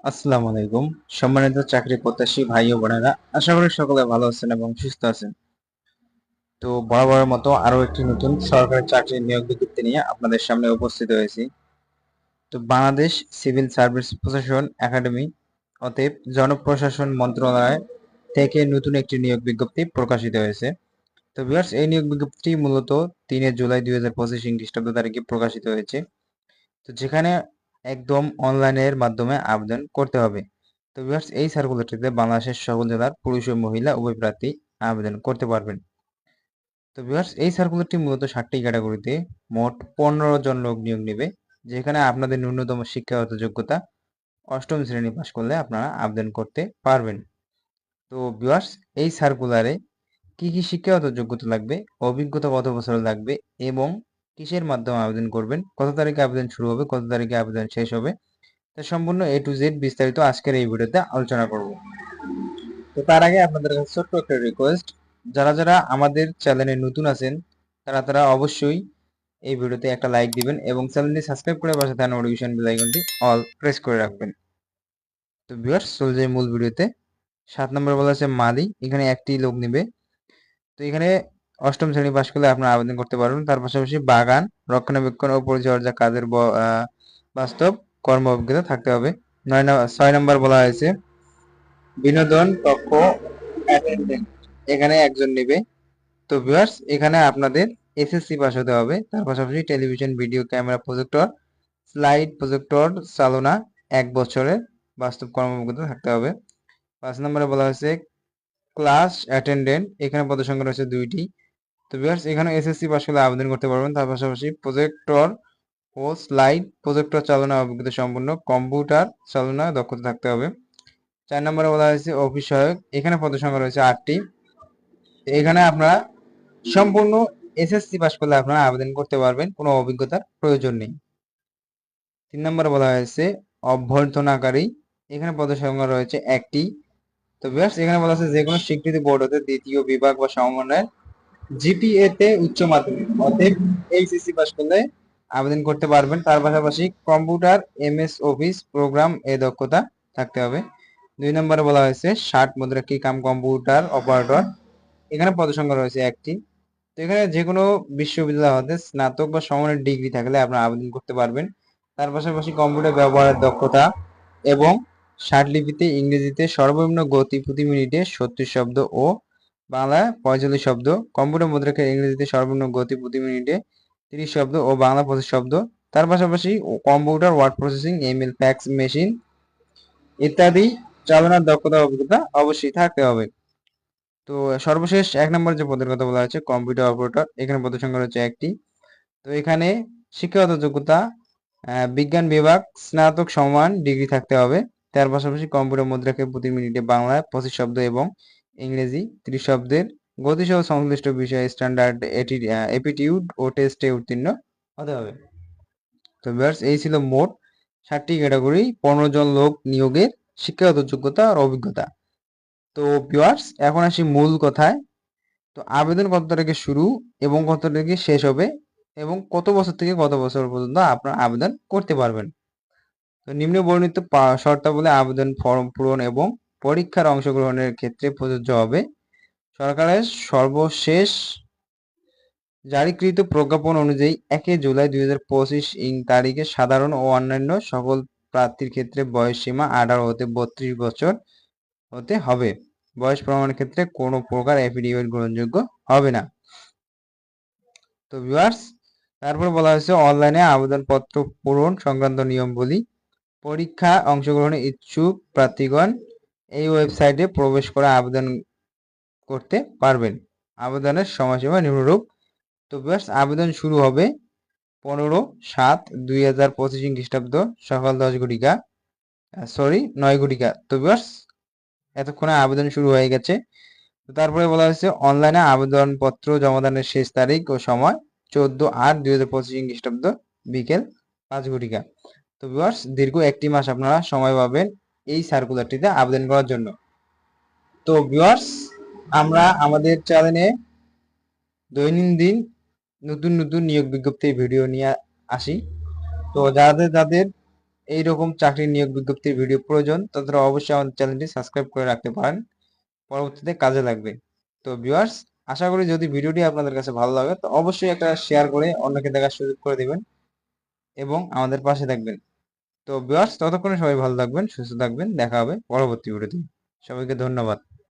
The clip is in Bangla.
আসসালামু আলাইকুম। সম্মানিত চাকরি প্রত্যাশী ভাই ও বোনেরা, আশা করি সকলে ভালো আছেন এবং সুস্থ আছেন। তো বরাবরের মতো আরো একটি নতুন সরকারি চাকরির নিয়োগ বিজ্ঞপ্তি নিয়ে আপনাদের সামনে উপস্থিত হয়েছি। তো বাংলাদেশ সিভিল সার্ভিস প্রশাসন একাডেমি অতএব জনপ্রশাসন মন্ত্রণালয় থেকে নতুন একটি নিয়োগ বিজ্ঞপ্তি প্রকাশিত হয়েছে। তো ভিউয়ার্স, এই নিয়োগ বিজ্ঞপ্তি মূলত 3 জুলাই 2025 খ্রিস্টাব্দ তারিখে প্রকাশিত হয়েছে। তো যেখানে একদম অনলাইনের মাধ্যমে আবেদন করতে হবে। তো ভিউয়ার্স, এই সার্কুলারটিতে বাংলাদেশের সকল জেলার পুরুষ ও মহিলা উভয় প্রার্থী আবেদন করতে পারবেন। তো ভিউয়ার্স, এই সার্কুলারটি মূলত 7টি ক্যাটাগরিতে মোট 15 জন লোক নিয়োগ নেবে, যেখানে আপনাদের ন্যূনতম শিক্ষাগত যোগ্যতা 8ম শ্রেণী পাশ করলে আপনারা আবেদন করতে পারবেন। তো ভিউয়ার্স, এই সার্কুলারে কি কি শিক্ষাগত যোগ্যতা লাগবে, অভিজ্ঞতা কত বছর লাগবে এবং কিসের মাধ্যমে আবেদন করবেন, কত তারিখে আবেদন শুরু হবে, কত তারিখে আবেদন শেষ হবে, তা সম্পূর্ণ A to Z বিস্তারিত আজকের এই ভিডিওতে আলোচনা করব। তো তার আগে আপনাদের কাছে ছোট্ট একটা রিকোয়েস্ট, যারা যারা আমাদের চ্যানেলে নতুন আছেন তারা অবশ্যই এই ভিডিওতে একটা লাইক দিবেন এবং চ্যানেলটি সাবস্ক্রাইব করে পাশে থাকা নোটিফিকেশন বেল আইকনটি অল প্রেস করে রাখবেন। তো ভিউয়ার্স, চলে যাই মূল ভিডিওতে। 7 নম্বরে বলা আছে মালি, এখানে একটি লোক নিবে। তো এখানে 8ম শ্রেণী পাশ করলে আপনারা আবেদন করতে পারবেন। তার পাশাপাশি বাগান রক্ষণাবেক্ষণ ও পরিচর্যা কাজের বাস্তব কর্ম অভিজ্ঞতা থাকতে হবে। 6 নম্বর বলা হয়েছে বিনোদন কক্ষ অ্যাটেন্ডেন্ট, এখানে একজন নেবে। তো ভিউয়ার্স, এখানে আপনাদের এসএসসি পাস হতে হবে। তার পাশাপাশি television, video, camera, projector, slide projector চালনা 1 বছরের বাস্তব কর্ম অভিজ্ঞতা থাকতে হবে। 5 নম্বরে বলা হয়েছে ক্লাস অ্যাটেন্ডেন্ট, এখানে পদসংখ্যা রয়েছে 2টি। তো ভিউয়ার্স, এখানে এসএসসি পাস করলে আবেদন করতে পারবেন। তার পাশাপাশি প্রজেক্টর ও স্লাইড প্রজেক্টর চালনা অভিজ্ঞতা সম্পন্ন, কম্পিউটার চালনা দক্ষতা থাকতে হবে। 4 নম্বরে বলা হয়েছে অফিস সহায়ক, এখানে পদসংখ্যা রয়েছে 8টি। এখানে আপনারা সম্পূর্ণ এসএসসি পাস করলে আপনারা আবেদন করতে পারবেন, কোনো অভিজ্ঞতার প্রয়োজন নেই। 3 নম্বরে বলা হয়েছে অভ্যর্থনাকারী, এখানে পদসংখ্যা রয়েছে 1টি। তো ভিউয়ার্স, এখানে বলা আছে যে কোনো স্বীকৃতি বোর্ড হতে দ্বিতীয় বিভাগ বা সমমানের জিপিএ তে উচ্চ মাধ্যমিক অতএব এইচএসসি পাস করলে আবেদন করতে পারবেন। তার পাশাপাশি কম্পিউটার, এমএস অফিস প্রোগ্রাম এ দক্ষতা থাকতে হবে। 2 নম্বরে বলা হয়েছে 60 মুদ্রাক্ষী কাম কম্পিউটার অপারেটর, এখানে পদসংখ্যা রয়েছে 1টি। তো এখানে যে কোনো বিশ্ববিদ্যালয় হতে স্নাতক বা সমমানের ডিগ্রি থাকলে আপনারা আবেদন করতে পারবেন। তার পাশাপাশি কম্পিউটার ব্যবহারের দক্ষতা এবং ষাটলিপিতে ইংরেজিতে সর্বনিম্ন গতি প্রতি মিনিটে 70 শব্দ ও বাংলা 45 শব্দ, কম্পিউটার মুদ্রাক্ষের ইংরেজিতে সর্বনিম্ন গতি প্রতি মিনিটে 30 শব্দ ও বাংলা 25 শব্দ। তার পাশাপাশি computer, word processing, email, fax machine ইত্যাদি চালানোর দক্ষতা অভিজ্ঞতা অবশ্যই থাকতে হবে। তো সর্বশেষ 1 নম্বর যে পদের কথা বলা হয়েছে কম্পিউটার অপারেটর, এখানে পদের সংখ্যা রয়েছে 1টি। তো এখানে শিক্ষাগত যোগ্যতা বিজ্ঞান বিভাগ স্নাতক সমান ডিগ্রি থাকতে হবে। তার পাশাপাশি কম্পিউটার মুদ্রাকে প্রতি মিনিটে বাংলায় 25 শব্দ এবং ইংরেজি 30 শব্দের গতিসহ সংশ্লিষ্ট বিষয়ে স্ট্যান্ডার্ড এপিটিউড ও টেস্টে উত্তীর্ণ হতে হবে। তো ভিউয়ার্স, এই ছিল মোট 7টি ক্যাটাগরি, 15 জন লোক নিয়োগের শিক্ষাগত যোগ্যতা আর অভিজ্ঞতা। তো ভিউয়ার্স, এখন আসি মূল কথায়। তো আবেদন কত তারিখে শুরু এবং কত তারিখে শেষ হবে এবং কত বছর থেকে কত বছর পর্যন্ত আপনারা আবেদন করতে পারবেন। তো নিম্ন বর্ণিত শর্তাবলী আবেদন ফর্ম পূরণ এবং পরীক্ষার অংশগ্রহণের ক্ষেত্রে প্রযোজ্য হবে। সরকারের সর্বশেষ জারিকৃত প্রজ্ঞাপন অনুযায়ী 1 জুলাই 2025 তারিখে সাধারণ ও অন্যান্য সকল প্রার্থীর ক্ষেত্রে বয়স সীমা 18 হতে 32 বছর হতে হবে। বয়স প্রমাণের ক্ষেত্রে কোনো প্রকার এফিডেভিট গ্রহণযোগ্য হবে না। তো ভিউয়ার্স, তারপর বলা হয়েছে অনলাইনে আবেদনপত্র পূরণ সংক্রান্ত নিয়মগুলি। পরীক্ষা অংশগ্রহণে ইচ্ছুক প্রার্থীগণ এই ওয়েবসাইটে প্রবেশ করে আবেদন করতে পারবেন। আবেদনের সময়সীমা নিম্নরূপ। তো ভিউয়ার্স, আবেদন শুরু হবে 15/7/2025 খ্রিস্টাব্দ সকাল 9 ঘটিকা। তো ভিউয়ার্স, এতক্ষণে আবেদন শুরু হয়ে গেছে। তারপরে বলা হয়েছে অনলাইনে আবেদনপত্র জমাদানের শেষ তারিখ ও সময় 14/8/2025 খ্রিস্টাব্দ বিকেল 5 ঘটিকা। তো ভিউয়ার্স, দীর্ঘ 1টি মাস আপনারা সময় পাবেন এই সার্কুলারটিতে আবেদন করার জন্য। তো ভিউয়ার্স, আমরা আমাদের চ্যানেলে দৈনন্দিন নতুন নতুন নিয়োগ বিজ্ঞপ্তির ভিডিও নিয়ে আসি। তো যাদের যাদের এইরকম চাকরি নিয়োগ বিজ্ঞপ্তির ভিডিও প্রয়োজন, তাদের অবশ্যই আমাদের চ্যানেলটি সাবস্ক্রাইব করে রাখতে পারেন, পরবর্তীতে কাজে লাগবে। তো ভিউয়ার্স, আশা করি যদি ভিডিওটি আপনাদের কাছে ভালো লাগে তো অবশ্যই একটা শেয়ার করে অন্যকে দেখার সুযোগ করে দিবেন এবং আমাদের পাশে থাকবেন। তো ভিউয়ার্স, ততক্ষণে সবাই ভালো থাকবেন, সুস্থ থাকবেন, দেখা হবে পরবর্তী ভিডিওতে। সবাইকে ধন্যবাদ।